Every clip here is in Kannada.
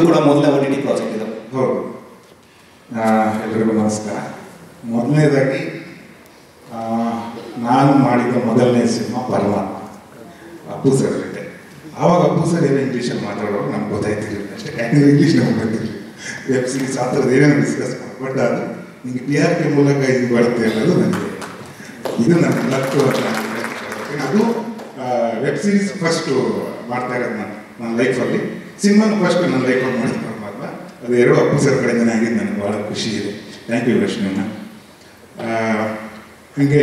ಕೂಡ ಮೊದಲ OTT ಪ್ರಾಜೆಕ್ಟ್ ಇದು. ಹೌದು. ಎಲ್ರಿಗೂ ನಮಸ್ಕಾರ. ಮೊದಲನೇದಾಗಿ ನಾನು ಮಾಡಿದ ಮೊದಲನೇ ಸಿನಿಮಾ ಪರಮಾತ್ಮ, ಅಪ್ಪು ಸರ್ ಜೊತೆ. ಆವಾಗ ಅಪ್ಪು ಸರ್ ಏನೋ ಇಂಗ್ಲೀಷಲ್ಲಿ ಮಾತಾಡೋರು ನಮ್ಗೆ ಗೊತ್ತಾಯ್ತಿರಲಿಲ್ಲ ಅಷ್ಟೇ, ಯಾಕಂದರೆ ಇಂಗ್ಲೀಷ್ ನಮ್ಗೆ ಗೊತ್ತಿರಲಿಲ್ಲ. ವೆಬ್ ಸೀರೀಸ್ ಆ ಥರದ್ದು ಏನೇನು ಡಿಸ್ಕಸ್ ಮಾಡಿ, ಬಟ್ ಅದು ನಿಮಗೆ TRP ಮೂಲಕ ಇದು ಬರುತ್ತೆ ಅನ್ನೋದು ನನಗೆ, ಇದು ನನ್ನ ಲಕ್ಕು ಅಂತ. ಅದು ವೆಬ್ ಸೀರೀಸ್ ಫಸ್ಟು ಮಾಡ್ತಾ ಇರೋದು ನನ್ನ ಲೈಫಲ್ಲಿ. ಸಿನಿಮಾನು ಫಸ್ಟ್ ನನ್ನ ಲೈಫಲ್ಲಿ ಮಾಡ್ತೀನಿ ಪರಮಾತ್ಮ. ಅದು ಎರಡು ಅಪ್ಪು ಸರ್ ಕಡೆಯಿಂದನೇ ಆಗಿದ್ದು, ನನಗೆ ಭಾಳ ಖುಷಿ ಇದೆ. ಥ್ಯಾಂಕ್ ಯು ಲಕ್ಷ್ಮೀನ. ಹಾಗೆ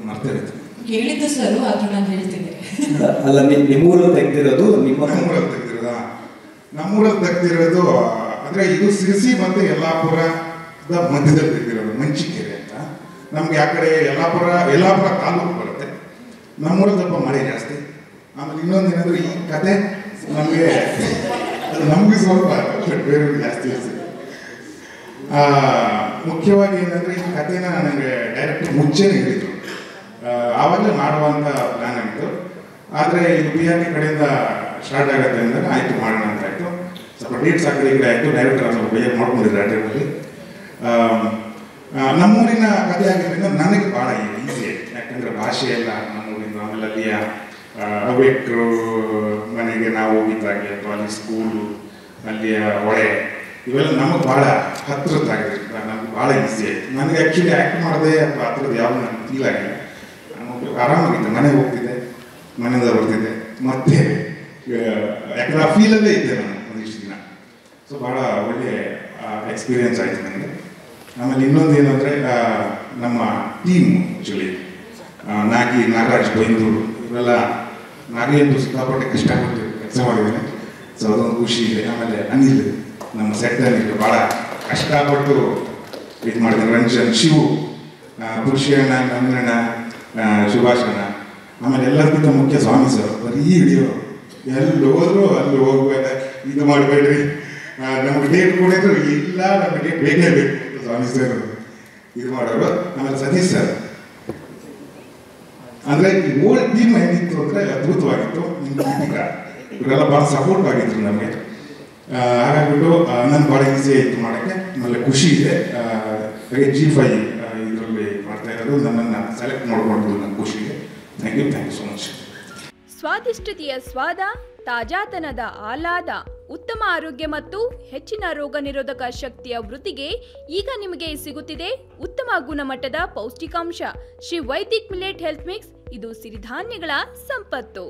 ಮರ್ತಾ ಇರ್ತೀನಿ ಹೇಳಿದ್ದು ಸರ್, ಆದರೂ ನಾನು ಹೇಳ್ತೀನಿ. ಅಲ್ಲ, ನಿಮ್ಮೂರಲ್ಲಿ ತೆಗೆದಿರೋದು ನಮ್ಮೂರಲ್ಲಿ ತೆಗೆದಿರೋದು ಅಂದರೆ ಇದು ಸಿರಿಸಿ ಮತ್ತು ಯಲ್ಲಾಪುರದ ಮಧ್ಯದಲ್ಲಿ ತೆಗೆದಿರೋದು, ಮಂಚಿಕೆರೆ ಅಂತ. ನಮ್ಗೆ ಆ ಕಡೆ ಯಲ್ಲಾಪುರ ತಾಲೂಕು ಬರುತ್ತೆ. ನಮ್ಮೂರಲ್ಲಿ ಸ್ವಲ್ಪ ಮಳೆ ಜಾಸ್ತಿ. ಆಮೇಲೆ ಇನ್ನೊಂದು ಏನಂದ್ರೆ ಈ ಕತೆ ನಮಗೆ ಸ್ವಲ್ಪ ಬೇರೆಯವ್ರಿಗೆ ಜಾಸ್ತಿ ಅನಿಸುತ್ತೆ. ಮುಖ್ಯವಾಗಿ ಏನಂದರೆ ಈ ಕಥೆನ ನನಗೆ ಡೈರೆಕ್ಟ್ ಮುಂಚೆನೇ ಹೇಳಿದರು, ಆವಾಗಲೇ ಮಾಡುವಂಥ ಪ್ಲ್ಯಾನ್ ಆಗಿತ್ತು. ಆದರೆ ಇದು PRP ಕಡೆಯಿಂದ ಸ್ಟಾರ್ಟ್ ಆಗುತ್ತೆ ಅಂದರೆ ಆಯಿತು ಮಾಡೋಣ ಅಂತ ಆಯಿತು. ಸ್ವಲ್ಪ ಡೇಟ್ಸ್ ಹಾಕಿದ ಈ ಕಡೆ ಆಯಿತು. ಡೈರೆಕ್ಟರ್ ಸ್ವಲ್ಪ ಬೇಗ ಮಾಡ್ಕೊಂಡಿದ್ರು ಆ ಟೈಮಲ್ಲಿ. ನಮ್ಮೂರಿನ ಕಥೆ ಆಗಿದ್ದರಿಂದ ನನಗೆ ಭಾಳ ಈಸಿ ಆಯಿತು, ಯಾಕಂದರೆ ಭಾಷೆ ಎಲ್ಲ ನಮ್ಮೂರಿಂದ. ಆಮೇಲೆ ಅಲ್ಲಿಯ ಅವ್ಯಕ್ರು ಮನೆಗೆ ನಾವು ಹೋಗಿದ್ದಾಗೆ, ಅಥವಾ ಅಲ್ಲಿ ಸ್ಕೂಲು, ಅಲ್ಲಿಯ ಹೊಳೆ, ಇವೆಲ್ಲ ನಮಗೆ ಭಾಳ ಹತ್ತಿರದ್ದಾಗಿದೆ. ನಮ್ಗೆ ಭಾಳ ಈಸಿ ಆಯಿತು. ನನಗೆ ಆ್ಯಕ್ಚುಲಿ ಆ್ಯಕ್ಟ್ ಮಾಡಿದೆ ಅಥವಾ ಆ ಥರದ್ದು ಯಾವುದು ನನಗೆ ಫೀಲ್ ಆಗಿಲ್ಲ. ನಾನು ಆರಾಮಾಗಿದ್ದೆ, ಮನೆಗೆ ಹೋಗ್ತಿದ್ದೆ, ಮನೆಯಿಂದ ಬರ್ತಿದ್ದೆ, ಮತ್ತೆ ಯಾಕಂದರೆ ಆ ಫೀಲಲ್ಲೇ ಇದ್ದೆ ನಾನು ಒಂದಿಷ್ಟು ದಿನ. ಸೊ ಭಾಳ ಒಳ್ಳೆ ಎಕ್ಸ್ಪೀರಿಯನ್ಸ್ ಆಯಿತು ನನಗೆ. ಆಮೇಲೆ ಇನ್ನೊಂದು ಏನಂದರೆ ನಮ್ಮ ಟೀಮ್ ಆ್ಯಕ್ಚುಲಿ ನಾಗರಾಜ್ ಬೈಂದೂರು ಇವೆಲ್ಲ, ನಾಗೇಂದು ಸಿಕ್ಕಾಪಟ್ಟೆ ಕಷ್ಟಪಟ್ಟು ಕೆಲಸ ಮಾಡಿದ್ದೇನೆ. ಸೊ ಅದೊಂದು ಖುಷಿ ಇದೆ. ಆಮೇಲೆ ಅನಿಲ್, ನಮ್ಮ ಸೆಟ್ಟಲ್ಲಿ ಭಾಳ ಕಷ್ಟಪಟ್ಟು ಇದು ಮಾಡಿದ್ದಾರೆ. ರಂಜನ್, ಶಿವು, ಪುರುಷಣ್ಣ, ನಂದಣ್ಣ, ಸುಭಾಷಣ್ಣ, ಆಮೇಲೆ ಎಲ್ಲರಿಗಿಂತ ಮುಖ್ಯ ಸ್ವಾಮಿ ಸರ್. ಬರೀ ಹಿಡಿಯೋರು, ಎಲ್ಲಿ ಹೋದ್ರು ಅಲ್ಲಿ ಹೋಗ್ಬೇಡ, ಇದು ಮಾಡಬೇಡ್ರಿ, ನಮ್ಗೆ ಡೇಟ್ ಕೊಡಿದ್ರು ಇಲ್ಲ, ನಮಗೆ ಡೇಟ್ ಬೇಕೇ ಬೇಕು ಸ್ವಾಮಿ ಸರ್ ಇದು ಮಾಡೋರು. ಆಮೇಲೆ ಸತೀಶ್ ಸರ್, ಅಂದರೆ ಈ ಓಲ್ಡ್ ಟೀಮ್ ಏನಿತ್ತು ಅಂದರೆ ಅದ್ಭುತವಾಗಿತ್ತು. ಇವರೆಲ್ಲ ಭಾಳ ಸಪೋರ್ಟ್ ಆಗಿದ್ರು ನಮಗೆ. ಹಾಗಾಗ್ಬಿಟ್ಟು ನಾನು ಭಾಳ ಈಸಿ ಆಯಿತು ಮಾಡೋಕ್ಕೆ. ಆಮೇಲೆ ಖುಷಿ ಇದೆ. ಹಾಗೆ G5 ಇದರಲ್ಲಿ ಮಾಡ್ತಾ ಇರೋದು, ನನ್ನನ್ನು ಸೆಲೆಕ್ಟ್ ಮಾಡ್ಕೊಂಡು ನನಗೆ ಖುಷಿ ಇದೆ. Thank you so much. ಸ್ವಾದಿಷ್ಟತೆಯ ಸ್ವಾದ, ತಾಜಾತನದ ಆಹ್ಲಾದ, ಉತ್ತಮ ಆರೋಗ್ಯ ಮತ್ತು ಹೆಚ್ಚಿನ ರೋಗ ನಿರೋಧಕ ಶಕ್ತಿಯ ವೃದ್ಧಿಗೆ ಈಗ ನಿಮಗೆ ಸಿಗುತ್ತಿದೆ ಉತ್ತಮ ಗುಣಮಟ್ಟದ ಪೌಷ್ಟಿಕಾಂಶ. Shri Vaidik millet health mix. ಇದು ಸಿರಿಧಾನ್ಯಗಳ ಸಂಪತ್ತು.